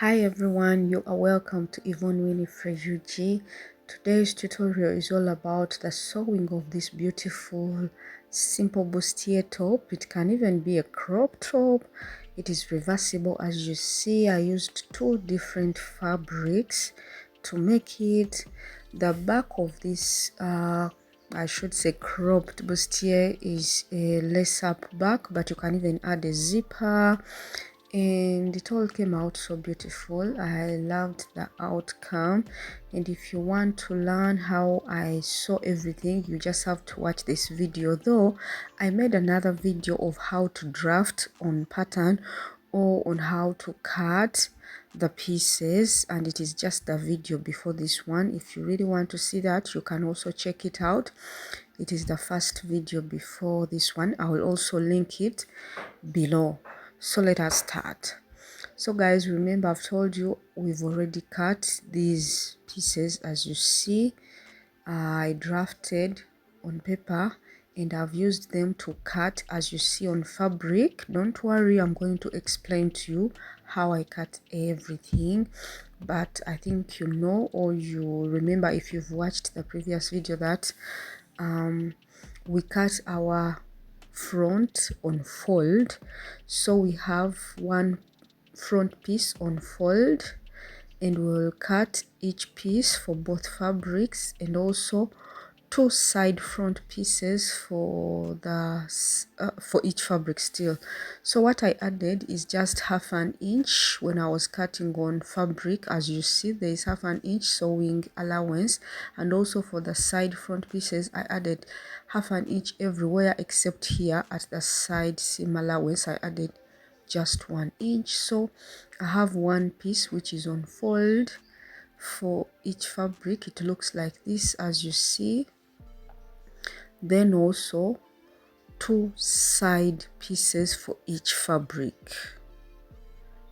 Hi everyone, you are welcome to Yvonne Winifred UG. Today's tutorial is all about the sewing of this beautiful simple bustier top. It can even be a crop top. It is reversible. As you see, I used two different fabrics to make it. The back of this I should say cropped bustier is a lace-up back, but you can even add a zipper, and it all came out so beautiful. I loved the outcome, and if you want to learn how I sew everything, you just have to watch this video. Though I made another video of how to draft on pattern or on how to cut the pieces, and it is just the video before this one. If you really want to see that, you can also check it out. It is the first video before this one. I will also link it below. So let us start. So guys, remember I've told you we've already cut these pieces. As you see, I drafted on paper and I've used them to cut, as you see, on fabric. Don't worry, I'm going to explain to you how I cut everything, but I think you know, or you remember if you've watched the previous video, that we cut our front on fold. So we have one front piece on fold, and we'll cut each piece for both fabrics, and also two side front pieces for the for each fabric still. So what I added is just half an inch when I was cutting on fabric. As you see, there is half an inch sewing allowance, and also for the side front pieces I added half an inch everywhere except here at the side seam allowance. I added just 1 inch. So I have one piece which is on fold for each fabric. It looks like this, as you see. Then also two side pieces for each fabric.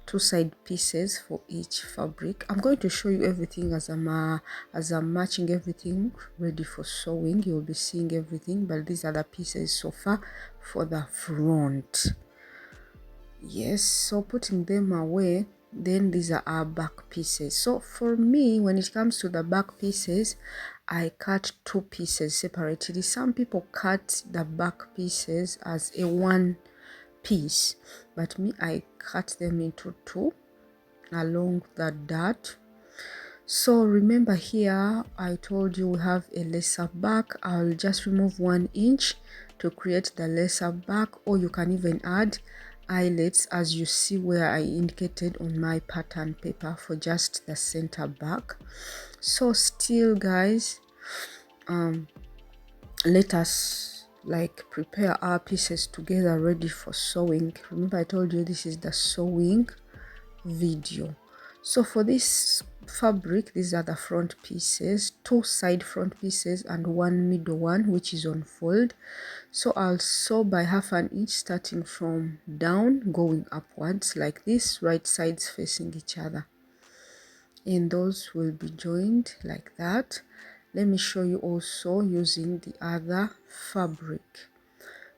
Two side pieces for each fabric. I'm going to show you everything as I'm matching everything ready for sewing. You'll be seeing everything, but these are the pieces so far for the front. Yes, so putting them away, then these are our back pieces. So for me, when it comes to the back pieces, I cut two pieces separately. Some people cut the back pieces as a one piece, but me, I cut them into two along the dart. So remember here I told you we have a lacer back. I'll just remove 1 inch to create the lacer back, or you can even add eyelets, as you see where I indicated on my pattern paper, for just the center back. So still guys, let us prepare our pieces together ready for sewing. Remember I told you this is the sewing video. So for this fabric, these are the front pieces, two side front pieces and one middle one which is on fold. So I'll sew by half an inch, starting from down going upwards like this, right sides facing each other, and those will be joined like that. Let me show you also using the other fabric.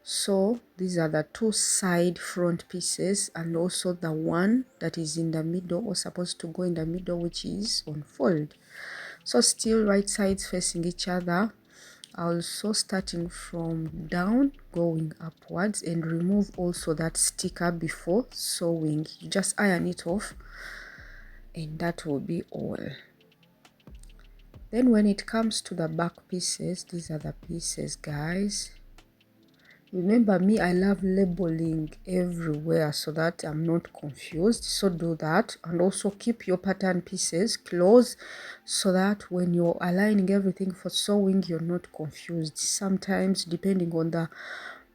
So these are the two side front pieces, and also the one that is in the middle, or supposed to go in the middle, which is on fold. So still right sides facing each other. Also starting from down going upwards, and remove also that sticker before sewing. You just iron it off, and that will be all. Then when it comes to the back pieces, these are the pieces guys. Remember me, I love labeling everywhere so that I'm not confused. So do that, and also keep your pattern pieces close so that when you're aligning everything for sewing, you're not confused. Sometimes depending on the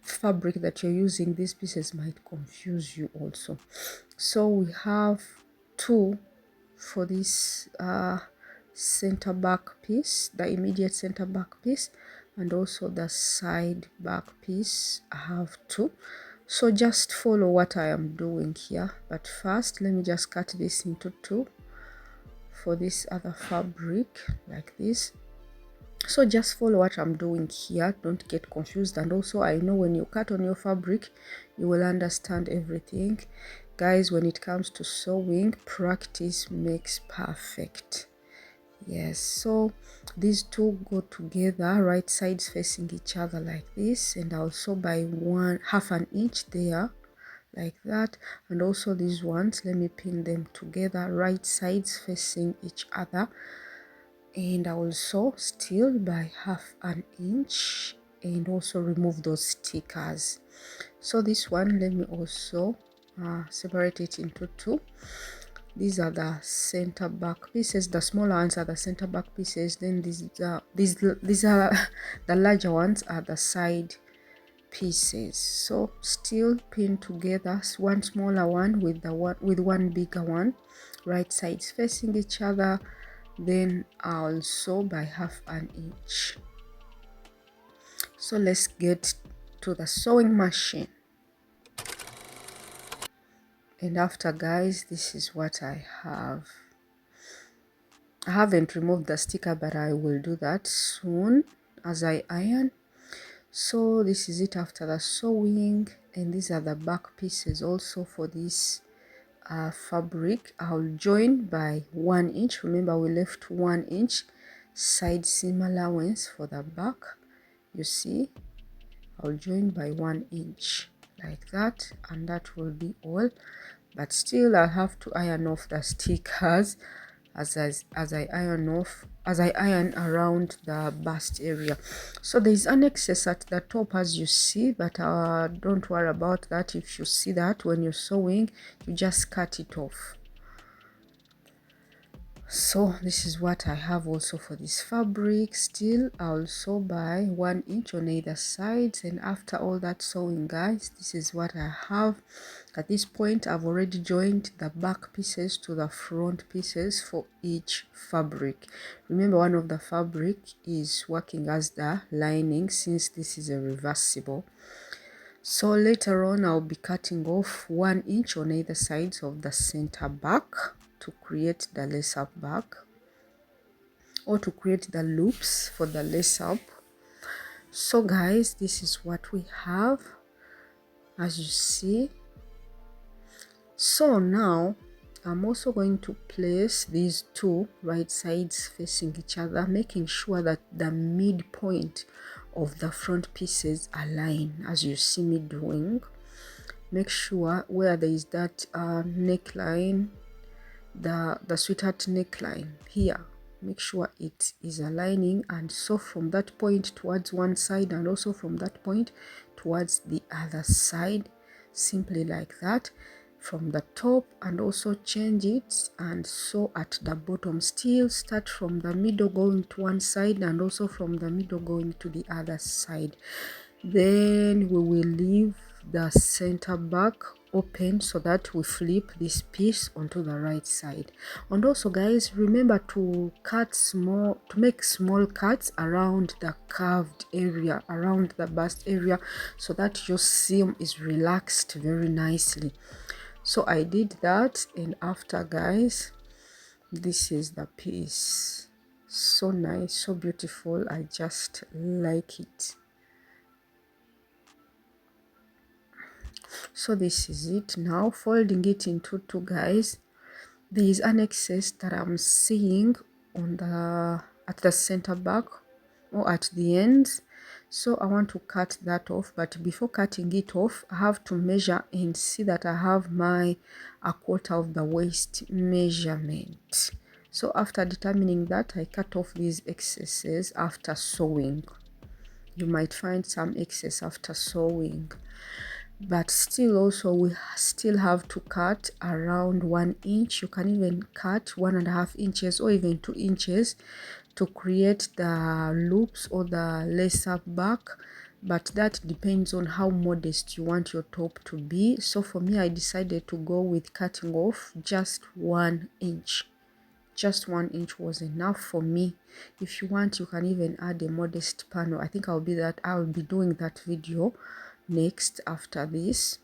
fabric that you're using, these pieces might confuse you also. So we have two for this center back piece, the immediate center back piece, and also the side back piece. I have two. So just follow what I am doing here, but first let me just cut this into two for this other fabric like this. So just follow what I'm doing here, don't get confused. And also I know when you cut on your fabric, you will understand everything. Guys, when it comes to sewing, practice makes perfect. Yes, so these two go together, right sides facing each other like this, and I'll sew by half an inch there like that. And also these ones, let me pin them together, right sides facing each other, and I will sew still by half an inch and also remove those stickers. So this one, let me also separate it into two. These are the center back pieces. The smaller ones are the center back pieces. Then these are the larger ones are the side pieces. So still pin together, one smaller one with one bigger one, right sides facing each other. Then I'll sew by half an inch. So let's get to the sewing machine. And after, guys, this is what I have. I haven't removed the sticker, but I will do that soon as I iron. So this is it after the sewing, and these are the back pieces also for this fabric. I'll join by 1 inch. Remember, we left 1 inch side seam allowance for the back. You see, I'll join by 1 inch like that, and that will be all. But still, I'll have to iron off the stickers as I iron around the bust area. So there is an excess at the top, as you see, but don't worry about that. If you see that when you're sewing, you just cut it off. So this is what I have also for this fabric. Still, I'll sew by 1 inch on either sides, and after all that sewing, guys, this is what I have. At this point, I've already joined the back pieces to the front pieces for each fabric. Remember, one of the fabric is working as the lining, since this is a reversible. So later on, I'll be cutting off 1 inch on either sides of the center back to create the lace up back, or to create the loops for the lace up. So guys, this is what we have, as you see. So now I'm also going to place these two right sides facing each other, making sure that the midpoint of the front pieces align, as you see me doing. Make sure where there is that neckline, the sweetheart neckline here, make sure it is aligning, and so from that point towards one side, and also from that point towards the other side, simply like that from the top, and also change it and sew at the bottom. Still start from the middle going to one side, and also from the middle going to the other side. Then we will leave the center back open so that we flip this piece onto the right side. And also, guys, remember to make small cuts around the curved area, around the bust area, so that your seam is relaxed very nicely. So I did that, and after, guys, this is the piece. So nice, so beautiful. I just like it. So this is it. Now folding it into two, guys, there is an excess that I'm seeing on at the center back or at the ends, so I want to cut that off. But before cutting it off, I have to measure and see that I have my a quarter of the waist measurement. So after determining that, I cut off these excesses after sewing. You might find some excess after sewing, but still also we still have to cut around 1 inch. You can even cut 1.5 inches or even 2 inches to create the loops or the lace up back, but that depends on how modest you want your top to be. So for me, I decided to go with cutting off just 1 inch. Just 1 inch was enough for me. If you want, you can even add a modest panel. I think I'll be doing that video next after this.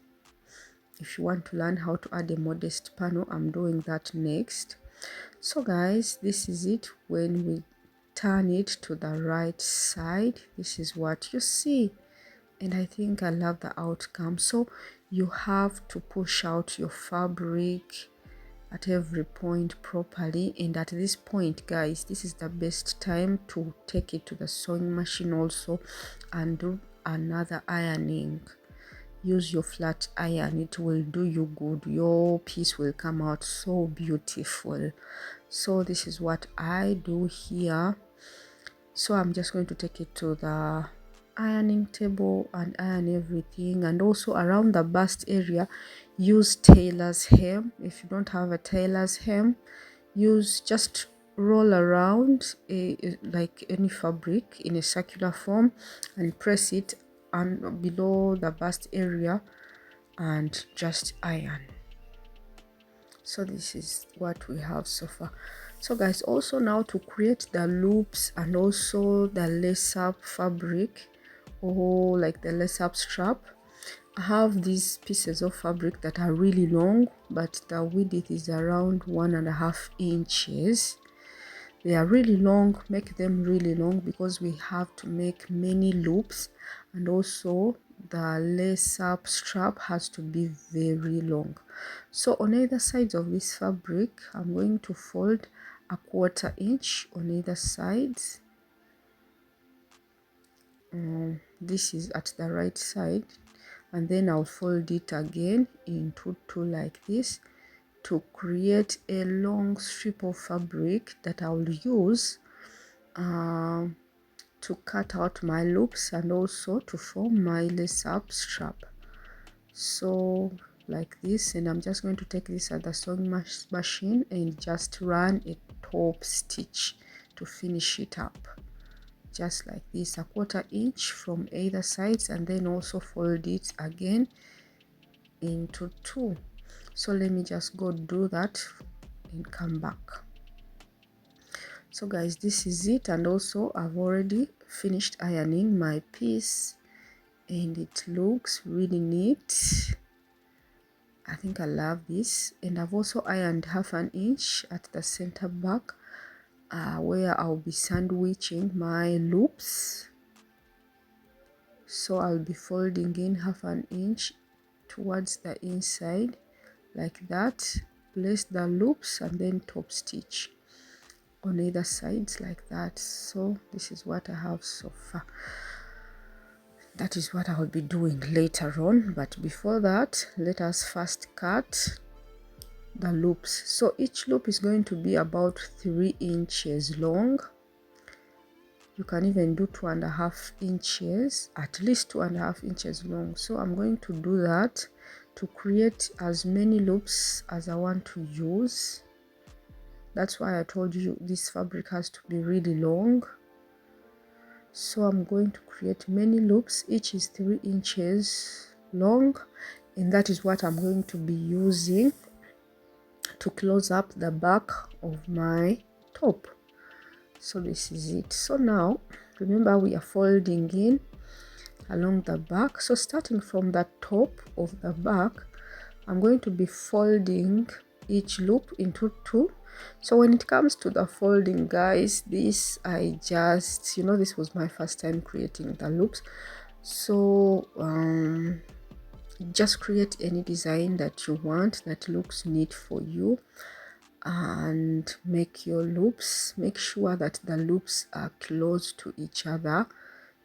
If you want to learn how to add a modest panel, I'm doing that next. So guys, this is it. When we turn it to the right side, this is what you see, and I think I love the outcome. So you have to push out your fabric at every point properly. And at this point, guys, this is the best time to take it to the sewing machine also and do another ironing. Use your flat iron, it will do you good. Your piece will come out so beautiful. So this is what I do here. So I'm just going to take it to the ironing table and iron everything. And also around the bust area, use tailor's hem. If you don't have a tailor's hem, just roll around like any fabric in a circular form and press it and below the bust area and just iron. So this is what we have so far. So guys, also now to create the loops and also the lace-up fabric, or like the lace-up strap, I have these pieces of fabric that are really long, but the width is around 1.5 inches. They are really long. Make them really long because we have to make many loops, and also the lace-up strap has to be very long. So on either sides of this fabric, I'm going to fold 1/4 inch on either sides. This is at the right side, and then I'll fold it again into two like this to create a long strip of fabric that I will use to cut out my loops and also to form my lace-up strap. So like this, and I'm just going to take this at the sewing machine and just run a top stitch to finish it up, just like this, 1/4 inch from either sides, and then also fold it again into two. So let me just go do that and come back. So guys, this is it, and also I've already finished ironing my piece and it looks really neat. I think I love this. And I've also ironed 1/2 inch at the center back where I'll be sandwiching my loops. So I'll be folding in 1/2 inch towards the inside like that, place the loops and then top stitch on either sides like that. So this is what I have so far. That is what I will be doing later on, but before that, let us first cut the loops. So each loop is going to be about 3 inches long. You can even do 2.5 inches, at least 2.5 inches long. So I'm going to do that to create as many loops as I want to use. That's why I told you this fabric has to be really long. So I'm going to create many loops. Each is 3 inches long, and that is what I'm going to be using to close up the back of my top. So this is it. So now remember, we are folding in along the back. So starting from the top of the back, I'm going to be folding each loop into two. So when it comes to the folding, guys, this I just, this was my first time creating the loops. So just create any design that you want that looks neat for you and make your loops. Make sure that the loops are close to each other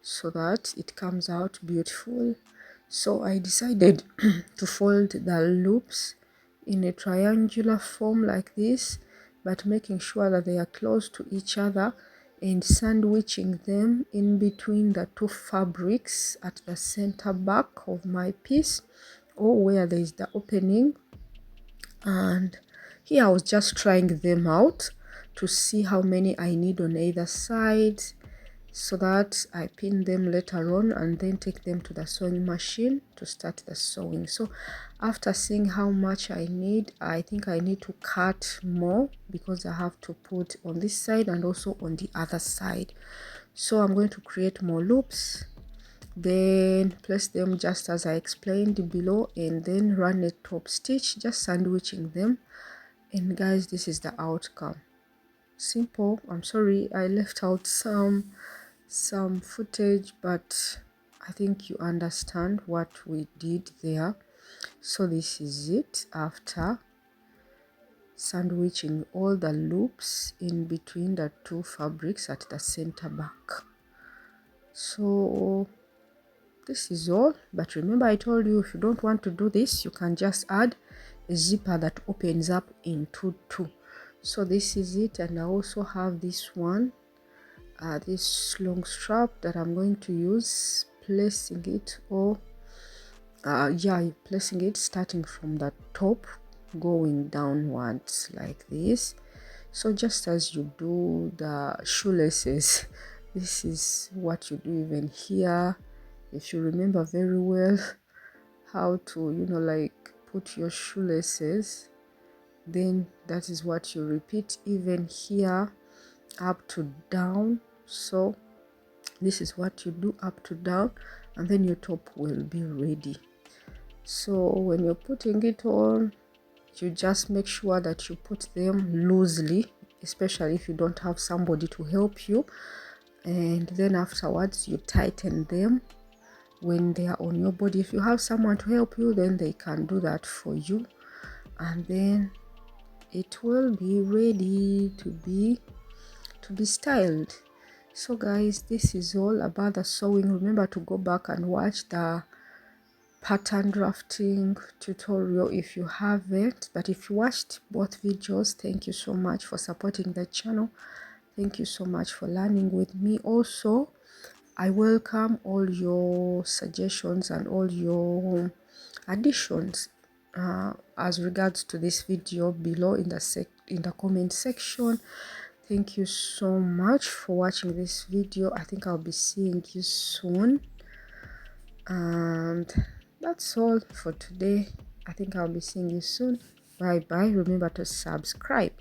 so that it comes out beautiful. So I decided to fold the loops in a triangular form like this, but making sure that they are close to each other and sandwiching them in between the two fabrics at the center back of my piece, or where there is the opening. And here I was just trying them out to see how many I need on either side, so that I pin them later on and then take them to the sewing machine to start the sewing. So after seeing how much I need, I think I need to cut more because I have to put on this side and also on the other side. So I'm going to create more loops, then place them just as I explained below, and then run a top stitch, just sandwiching them. And guys, this is the outcome. Simple. I'm sorry I left out some footage, but I think you understand what we did there. So this is it after sandwiching all the loops in between the two fabrics at the center back. So this is all, but remember I told you if you don't want to do this, you can just add a zipper that opens up into two. So this is it, and I also have this one, this long strap that I'm going to use, placing it, or placing it starting from the top going downwards like this. So just as you do the shoelaces, this is what you do even here. If you remember very well how to, like put your shoelaces, then that is what you repeat even here, up to down. So this is what you do, up to down, and then your top will be ready. So when you're putting it on, you just make sure that you put them loosely, especially if you don't have somebody to help you, and then afterwards you tighten them when they are on your body. If you have someone to help you, then they can do that for you, and then it will be ready to be styled. So guys, this is all about the sewing. Remember to go back and watch the pattern drafting tutorial if you haven't, but if you watched both videos, thank you so much for supporting the channel. Thank you so much for learning with me. Also, I welcome all your suggestions and all your additions as regards to this video below in the comment section. Thank you so much for watching this video. I think I'll be seeing you soon, and that's all for today. I think I'll be seeing you soon. Bye bye. Remember to subscribe.